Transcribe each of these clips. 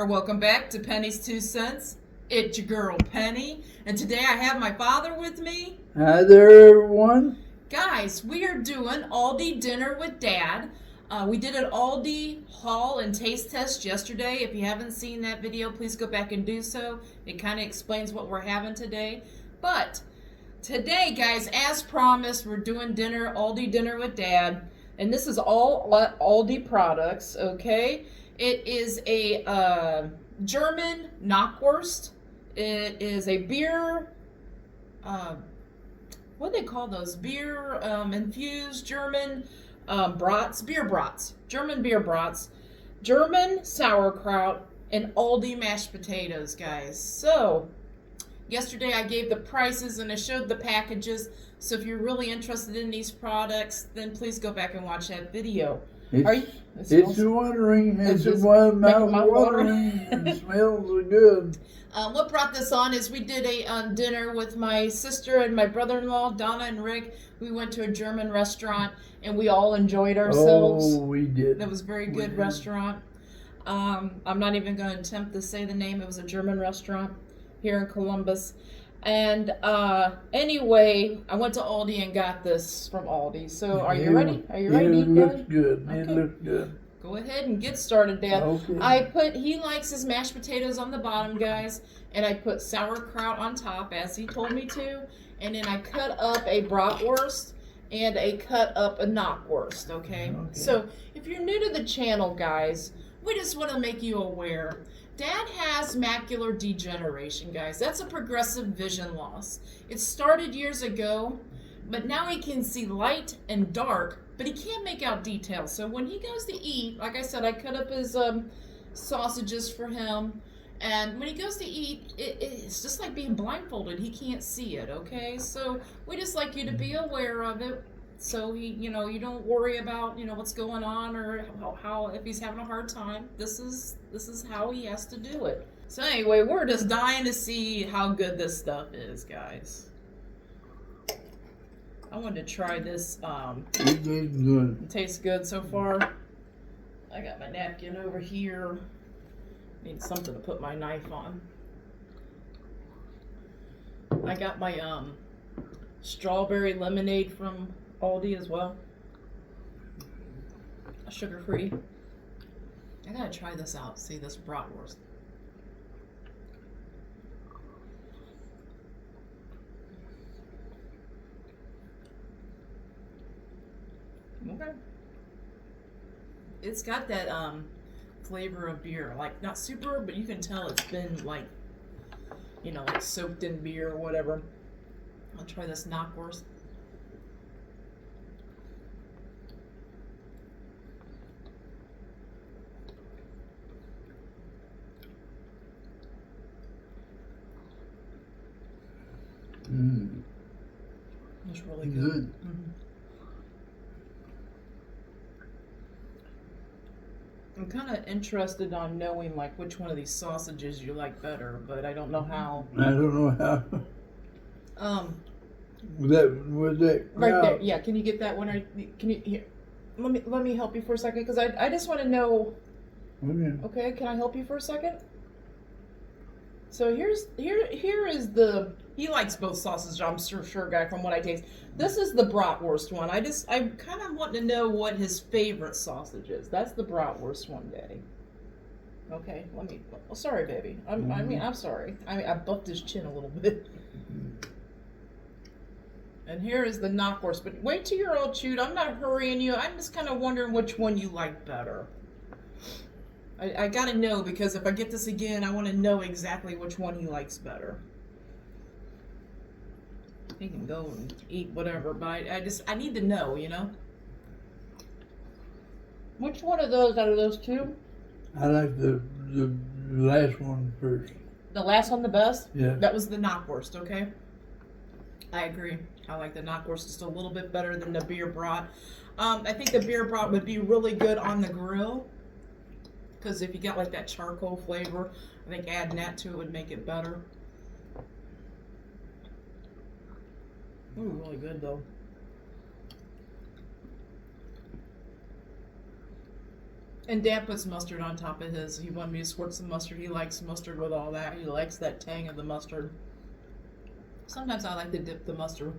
or welcome back to Penny's Two Cents. It's your girl Penny, and today I have my father with me. Hi there, everyone. Guys, we are doing Aldi dinner with Dad. We did an Aldi haul and taste test yesterday. If you haven't seen that video, please go back and do so. It kind of explains what we're having today. But today, guys, as promised, we're doing Aldi dinner with Dad. And this is all Aldi products, okay? It is a German Knackwurst. It is a beer, what do they call those? Beer infused German beer brats, German beer brats, German sauerkraut, and Aldi mashed potatoes, guys. So, yesterday I gave the prices and I showed the packages. So if you're really interested in these products, then please go back and watch that video. It's watering. It's mouth watering. It smells good. What brought this on is we did a dinner with my sister and my brother-in-law, Donna and Rick. We went to a German restaurant and we all enjoyed ourselves. Oh, we did. It was a very good restaurant. I'm not even going to attempt to say the name. It was a German restaurant here in Columbus. And anyway, I went to Aldi and got this from Aldi. So are you ready? Are you ready? It looks good. Okay. It looks good. Go ahead and get started, Dad. Okay. He likes his mashed potatoes on the bottom, guys, and I put sauerkraut on top as he told me to, and then I cut up a bratwurst and I cut up a knackwurst, okay? So if you're new to the channel, guys, we just want to make you aware. Dad has macular degeneration, guys. That's a progressive vision loss. It started years ago, but now he can see light and dark, but he can't make out details. So when he goes to eat, like I said, I cut up his sausages for him, and when he goes to eat, it's just like being blindfolded. He can't see it, okay? So we just like you to be aware of it, so you don't worry about what's going on or how if he's having a hard time. This is how he has to do it. So anyway, we're just dying to see how good this stuff is, guys. I wanted to try this. It tastes good. It tastes good so far. I got my napkin over here. Need something to put my knife on. I got my strawberry lemonade from Aldi as well. Sugar-free. I gotta try this out. See this bratwurst. Okay. It's got that flavor of beer. Like, not super, but you can tell it's been like soaked in beer or whatever. I'll try this knackwurst. It's really good. I'm kind of interested on knowing like which one of these sausages you like better, but I don't know how. I don't know how. Was that right there? Yeah. Can you get that one? Can you here? Let me help you for a second because I just want to know. Okay. Can I help you for a second? So here is the. He likes both sausages. I'm sure, guy. From what I taste, this is the bratwurst one. I kind of want to know what his favorite sausage is. That's the bratwurst one, Daddy. Okay, let me. Oh, sorry, baby. I'm sorry. I buffed his chin a little bit. And here is the knackwurst. But wait till you're all chewed. I'm not hurrying you. I'm just kind of wondering which one you like better. I gotta know because if I get this again, I want to know exactly which one he likes better. He can go and eat whatever, but I need to know, Which one of those out of those two? I like the last one first. The last one the best? Yeah. That was the knackwurst, okay? I agree. I like the knackwurst just a little bit better than the beer brat. I think the beer brat would be really good on the grill. Because if you got like that charcoal flavor, I think adding that to it would make it better. Ooh, really good though. And Dad puts mustard on top of his. He wanted me to squirt some mustard. He likes mustard with all that. He likes that tang of the mustard. Sometimes I like to dip the mustard.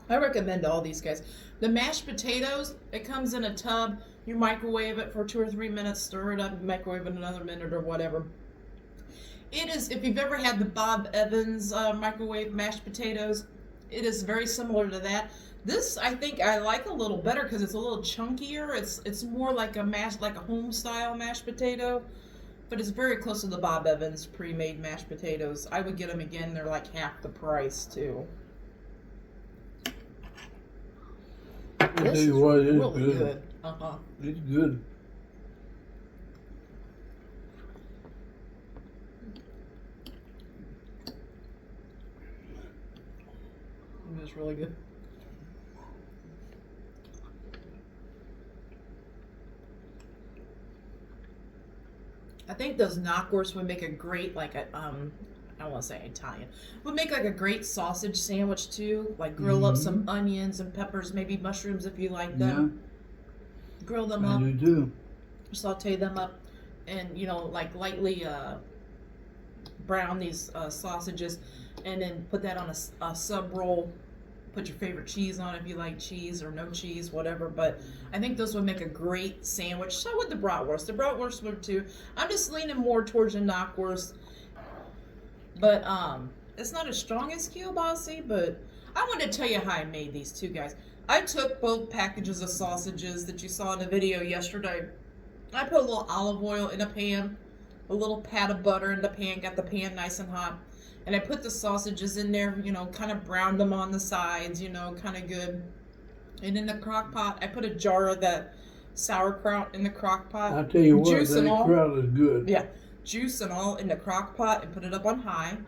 I recommend all these guys. The mashed potatoes, it comes in a tub. You microwave it for 2 or 3 minutes, stir it up, microwave it another minute or whatever. It is, if you've ever had the Bob Evans microwave mashed potatoes, it is very similar to that. This, I think, I like a little better because it's a little chunkier. It's more like like a home style mashed potato, but it's very close to the Bob Evans pre-made mashed potatoes. I would get them again. They're like half the price too. This is really good. It's good. It's really good. I think those Knackwurst would make a great, like a, I don't want to say Italian, would make like a great sausage sandwich too. Like grill up some onions and peppers, maybe mushrooms if you like them. Yeah. Grill them up. I do too. Saute them up, and like lightly brown these sausages, and then put that on a sub roll. Put your favorite cheese on if you like cheese or no cheese, whatever. But I think those would make a great sandwich. So would the bratwurst. The bratwurst would too. I'm just leaning more towards the Knackwurst. But it's not as strong as kielbasa, but I want to tell you how I made these two guys. I took both packages of sausages that you saw in the video yesterday. I put a little olive oil in a pan, a little pat of butter in the pan, got the pan nice and hot. And I put the sausages in there, kind of browned them on the sides, kind of good. And in the crock pot, I put a jar of that sauerkraut in the crock pot. I'll tell you what, juice that kraut is good. Yeah, juice and all in the crock pot and put it up on high.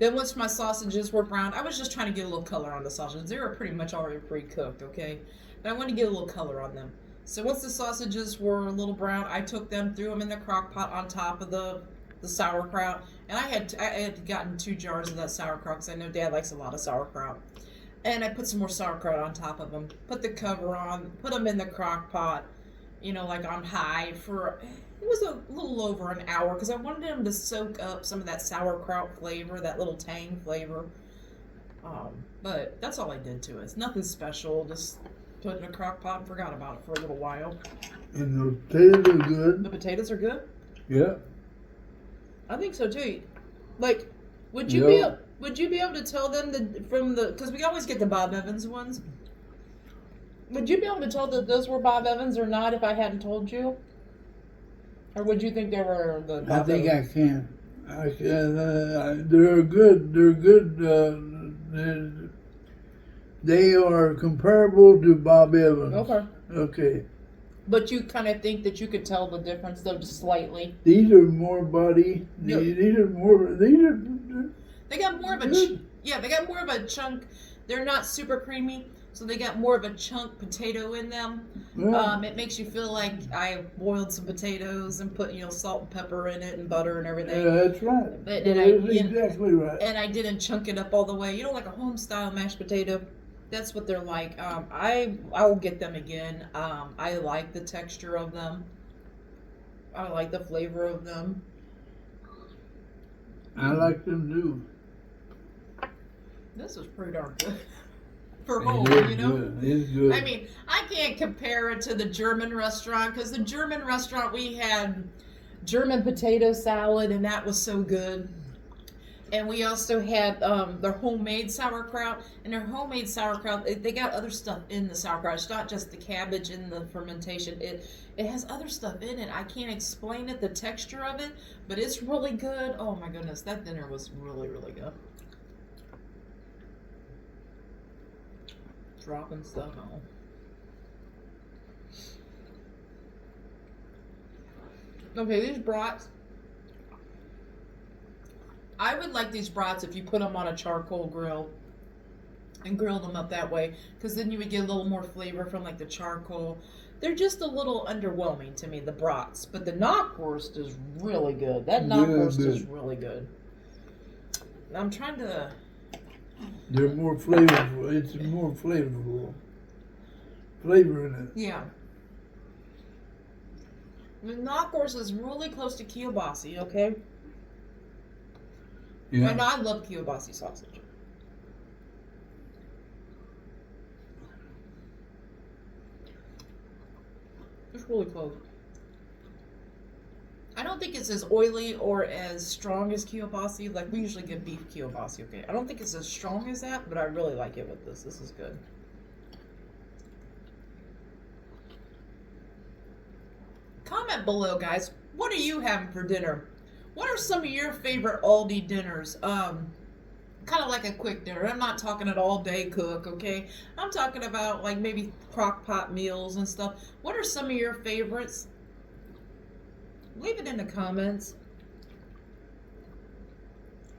Then once my sausages were browned, I was just trying to get a little color on the sausages. They were pretty much already pre-cooked, okay? But I wanted to get a little color on them. So once the sausages were a little brown, I took them, threw them in the crock pot on top of the sauerkraut. And I had gotten 2 jars of that sauerkraut because I know Dad likes a lot of sauerkraut. And I put some more sauerkraut on top of them. Put the cover on. Put them in the crock pot, like on high for, it was a little over an hour because I wanted them to soak up some of that sauerkraut flavor, that little tang flavor. But that's all I did to it. It's nothing special. Just put it in a crock pot and forgot about it for a little while. And the potatoes are good. The potatoes are good? Yeah. I think so too. Like, would you be able to tell them because we always get the Bob Evans ones. Would you be able to tell that those were Bob Evans or not if I hadn't told you? Or would you think they were the Bob I think Evans? I can. They're good. They're good. They are comparable to Bob Evans. Okay. Okay. But you kind of think that you could tell the difference though, just slightly. These are more body. Yeah. These are more. They got more of a they got more of a chunk. They're not super creamy, so they got more of a chunk potato in them. Yeah. It makes you feel like I boiled some potatoes and put salt and pepper in it and butter and everything. Yeah, that's right. But That's exactly right. And I didn't chunk it up all the way. Like a home style mashed potato. That's what they're like. I will get them again. I like the texture of them. I like the flavor of them. I like them too. This is pretty darn good for It home, is good. It's good. I mean, I can't compare it to the German restaurant because the German restaurant we had German potato salad and that was so good. And we also had their homemade sauerkraut. And their homemade sauerkraut, they got other stuff in the sauerkraut. It's not just the cabbage and the fermentation. It has other stuff in it. I can't explain it, the texture of it, but it's really good. Oh my goodness, that dinner was really, really good. Dropping stuff on. Okay, these brats. I would like these brats if you put them on a charcoal grill and grill them up that way, because then you would get a little more flavor from like the charcoal. They're just a little underwhelming to me, the brats, but the Knackwurst is really good. That Knackwurst is really good. I'm trying to. They're more flavorful. It's more flavorful. flavor in it. Yeah. The knackwurst is really close to kielbasa, okay? Yeah. And I love kielbasa sausage. It's really close. I don't think it's as oily or as strong as kielbasa. Like, we usually get beef kielbasa, okay? I don't think it's as strong as that, but I really like it with this. This is good. Comment below, guys. What are you having for dinner? What are some of your favorite Aldi dinners? Kind of like a quick dinner. I'm not talking an all-day cook, okay? I'm talking about like maybe crock pot meals and stuff. What are some of your favorites? Leave it in the comments.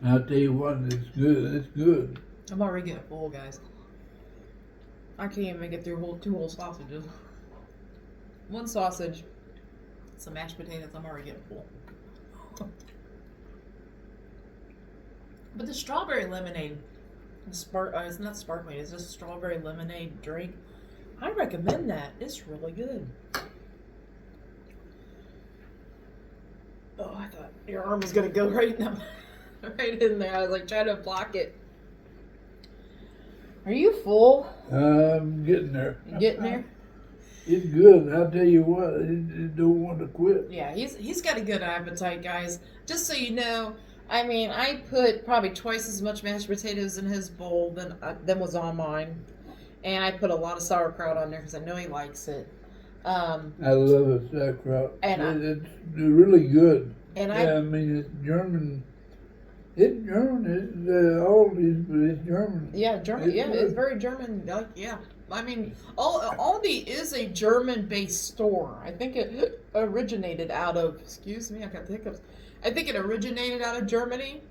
I'll tell you what, it's good. It's good. I'm already getting full, guys. I can't even get through two whole sausages. One sausage, some mashed potatoes. I'm already getting full. But the strawberry lemonade, it's not sparkling. It's just strawberry lemonade drink. I recommend that. It's really good. Oh, I thought your arm was gonna go right in there. I was like trying to block it. Are you full? I'm getting there. You getting there? It's good. I'll tell you what, it don't want to quit. Yeah, he's got a good appetite, guys. Just so you know, I mean, I put probably twice as much mashed potatoes in his bowl than was on mine, and I put a lot of sauerkraut on there because I know he likes it. I love it, sauerkraut. And it's really good. And I mean, it's German. It's German. It's Aldi's, but it's German. Yeah, German. It's very German. Like, yeah. I mean, Aldi is a German-based store. I think it originated out of. Excuse me, I got the hiccups. I think it originated out of Germany.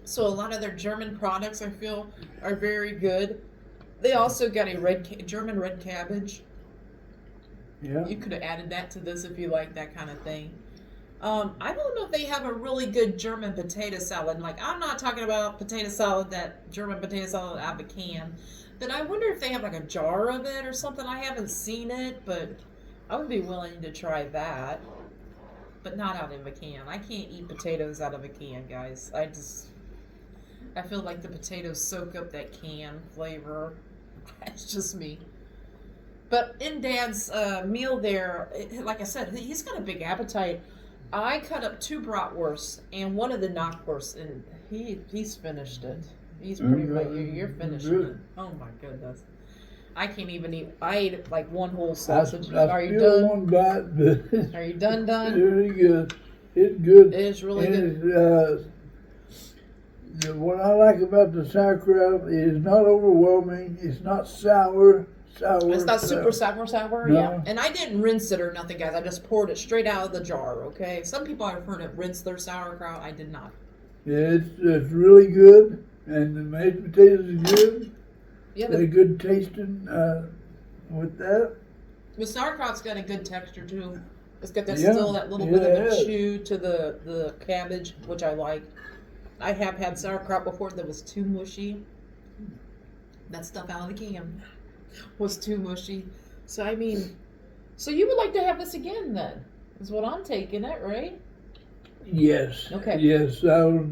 So a lot of their German products, I feel, are very good. They also got a German red cabbage. Yeah. You could have added that to this if you like that kind of thing. I don't know if they have a really good German potato salad. Like, I'm not talking about potato salad, that German potato salad out of a can. But I wonder if they have like a jar of it or something. I haven't seen it, but I would be willing to try that. But not out of a can. I can't eat potatoes out of a can, guys. I feel like the potatoes soak up that can flavor. It's just me. But in Dad's meal there, like I said, he's got a big appetite. I cut up 2 bratwursts and one of the knackwursts, and he's finished it. He's pretty much, you're finishing it. Oh my goodness. I can't even eat. I ate like one whole sausage. Are you done? One bite, but Are you done? Really good. It's good. It is really good. What I like about the sauerkraut is not overwhelming. It's not sour. It's not super sour, no. Yeah. And I didn't rinse it or nothing, guys. I just poured it straight out of the jar, okay? Some people I've heard it rinse their sauerkraut. I did not. Yeah, it's really good. And the mashed potatoes are good. Yeah, They're good tasting with that. The sauerkraut's got a good texture, too. It's got that Yeah. still that little bit of a chew to the cabbage, which I like. I have had sauerkraut before that was too mushy. That stuff out of the can was too mushy. So, I mean, so you would like to have this again, then? Is what I'm taking it, right? Yes. Okay. Yes, I'll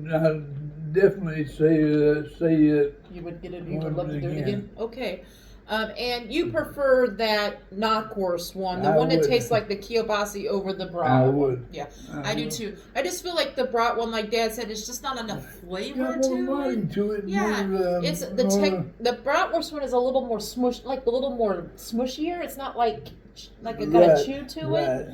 definitely say it. You would get it. You would love to do it again. Okay. And you prefer that knackwurst one, the one that tastes like the kielbasa over the brat. I would. Yeah, I do too. I just feel like the brat one, like Dad said, it's just not enough flavor to it. Yeah, More, it's the bratwurst one is a little more a little more smushier. It's not like got a chew to it.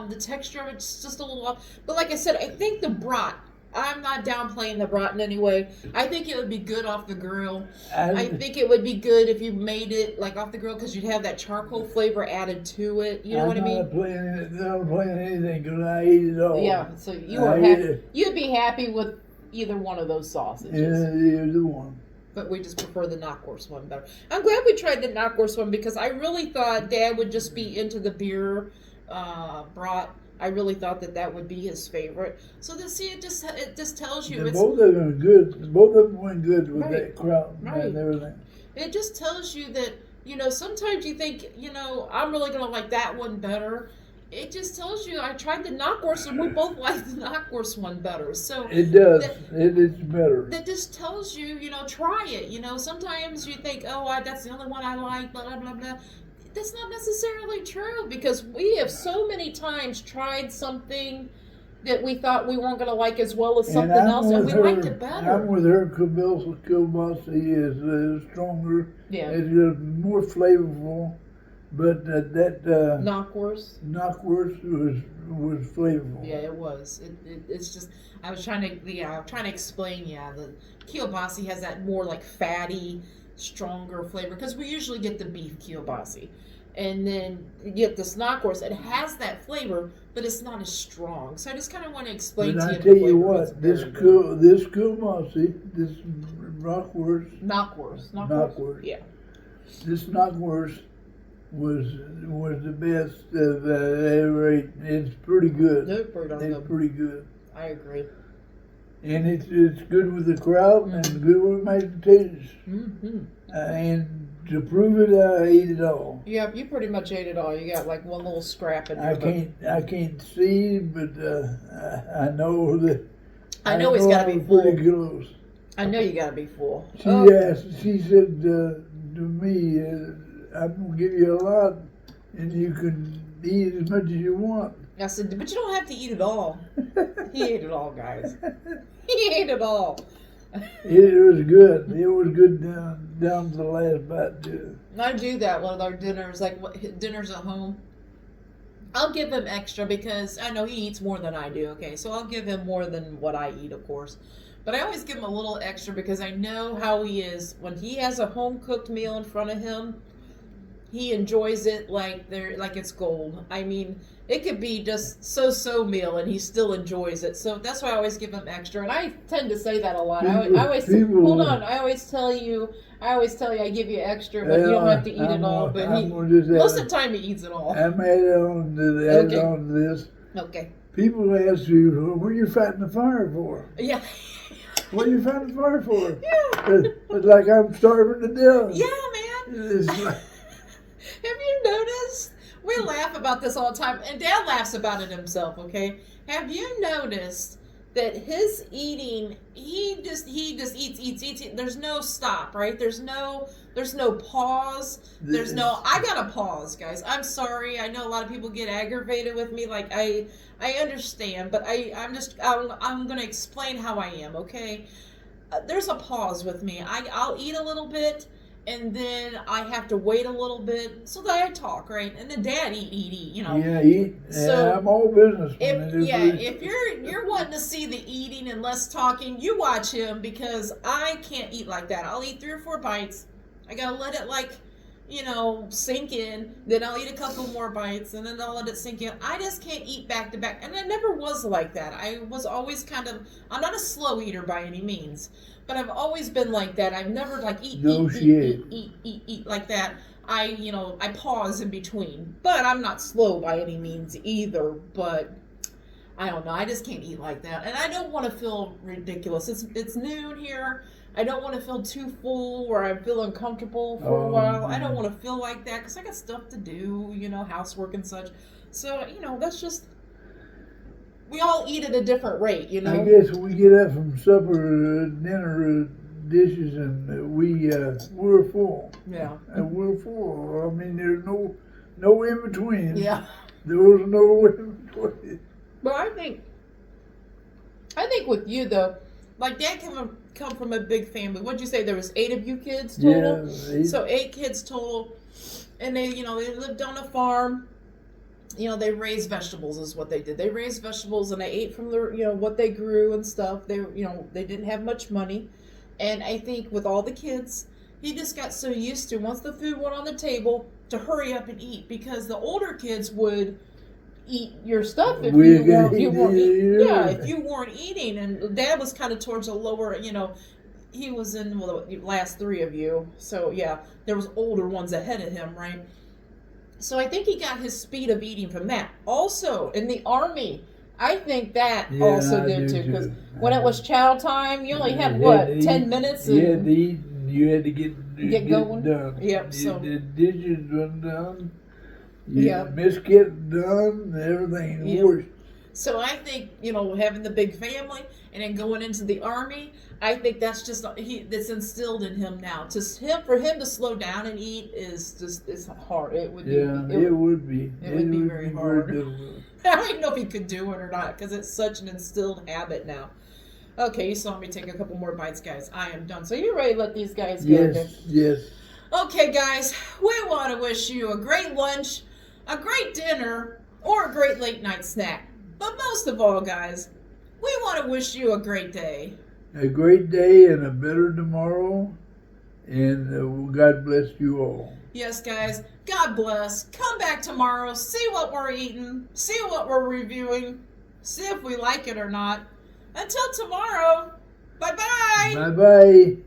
The texture of it's just a little off. But like I said, I think the brat. I'm not downplaying the brat in any way. I think it would be good off the grill. I think it would be good if you made it like off the grill because you'd have that charcoal flavor added to it. You know what I mean? I'm not playing anything because I eat it all. Yeah, so you'd be happy with either one of those sausages. Yeah, either one. But we just prefer the knackwurst one better. I'm glad we tried the knackwurst one because I really thought Dad would just be into the beer brat. I really thought that would be his favorite. So it just tells you Both of them are good. Both of them went good with that kraut right. and everything. It just tells you that sometimes you think, I'm really going to like that one better. It just tells you I tried the Knackwurst and we both like the Knackwurst one better. So It does. It is better. that just tells you, try it. Sometimes you think, oh, that's the only one I like, blah, blah, blah, blah. That's not necessarily true because we have so many times tried something that we thought we weren't going to like as well as something else, and we liked it better. I'm with her. Kielbasa is stronger. Yeah. It's more flavorful, but that Knackwurst was flavorful. Yeah, it was. It's just I was trying to explain. Yeah, the kielbasa has that more like fatty, stronger flavor because we usually get the beef kielbasa, and then you get this Knackwurst. It has that flavor, but it's not as strong. So I just kind of want to explain But to you. I tell you what, this kielbasa, this Knackwurst, yeah, this Knackwurst was the best I've ever ate. It's pretty good. they're pretty darn It's good. pretty good. I agree. And it's good with the kraut and good with mashed potatoes. Mm-hmm. And to prove it, I ate it all. Yeah, you pretty much ate it all. You got like one little scrap in there. I can't see, but I know that. I know he's got to be I'm full. pretty close. I know you got to be full. She said to me, I'm gonna give you a lot, and you can eat as much as you want. I said, but you don't have to eat it all. He ate it all, guys. He ate it all. It was good. It was good down to the last bite too. I do that with our dinners, like dinners at home. I'll give him extra because I know he eats more than I do. Okay, so I'll give him more than what I eat, of course. But I always give him a little extra because I know how he is. When he has a home cooked meal in front of him, he enjoys it like it's gold. I mean, it could be just so meal and he still enjoys it. So that's why I always give him extra. And I tend to say that a lot. I always hold on. I always tell you I give you extra, but you don't have to eat it all. But most of the time he eats it all. I'm on to this. Okay. People ask you, what are you fighting the fire for? Yeah. What are you fighting the fire for? Yeah. It's like I'm starving to death. Yeah, man. Have you noticed? We laugh about this all the time, and Dad laughs about it himself, okay? Have you noticed that his eating, he just eats. There's no stop, right? There's no pause. I gotta pause, guys. I'm sorry. I know a lot of people get aggravated with me. Like, I understand, but I'm gonna explain how I am, okay? There's a pause with me. I'll eat a little bit, and then I have to wait a little bit so that I talk, right? And then Dad eat, Yeah, eat. So I'm all business. if you're wanting to see the eating and less talking, you watch him because I can't eat like that. I'll eat 3 or 4 bites. I gotta let it sink in. Then I'll eat a couple more bites, and then I'll let it sink in. I just can't eat back to back, and I never was like that. I was always I'm not a slow eater by any means, but I've always been like that. I've never eat like that. I pause in between, but I'm not slow by any means either. But I don't know. I just can't eat like that, and I don't want to feel ridiculous. It's noon here. I don't want to feel too full where I feel uncomfortable for a while. I don't want to feel like that because I got stuff to do, housework and such. So, that's just, we all eat at a different rate, I guess we get up from supper, dinner dishes, and we're full. Yeah. And we're full. I mean, there's no in between. Yeah. There was no in between. But I think with you though, like Dad come from a big family. What'd you say? There was 8 of you kids total? Yeah, 8. So 8 kids total. And they lived on a farm. They raised vegetables is what they did. They raised vegetables and they ate from the, what they grew and stuff. They, they didn't have much money. And I think with all the kids, he just got so used to, once the food went on the table, to hurry up and eat. Because the older kids would eat your stuff if you weren't eating. And Dad was kind of towards a lower, he was in the last 3 of you. So yeah, there was older ones ahead of him, right? So I think he got his speed of eating from that. Also, in the Army, I think that also did too. Because when it was chow time, you only had 10 minutes? You had to eat. You had to get Get going? done. Yep, so- The dishes run done. Yep. Biscuit done. Everything Yep. works. So I think, having the big family and then going into the army, I think that's just that's instilled in him now. For him to slow down and eat it's hard. It would be. Yeah, it would be. It would be very hard. difficult. I don't even know if he could do it or not because it's such an instilled habit now. Okay, you saw me take a couple more bites, guys. I am done. So you ready to let these guys go? Yes. Okay, guys, we want to wish you a great lunch, a great dinner, or a great late night snack. But most of all, guys, we want to wish you a great day. A great day and a better tomorrow. And God bless you all. Yes, guys, God bless. Come back tomorrow, see what we're eating, see what we're reviewing, see if we like it or not. Until tomorrow, bye-bye. Bye-bye.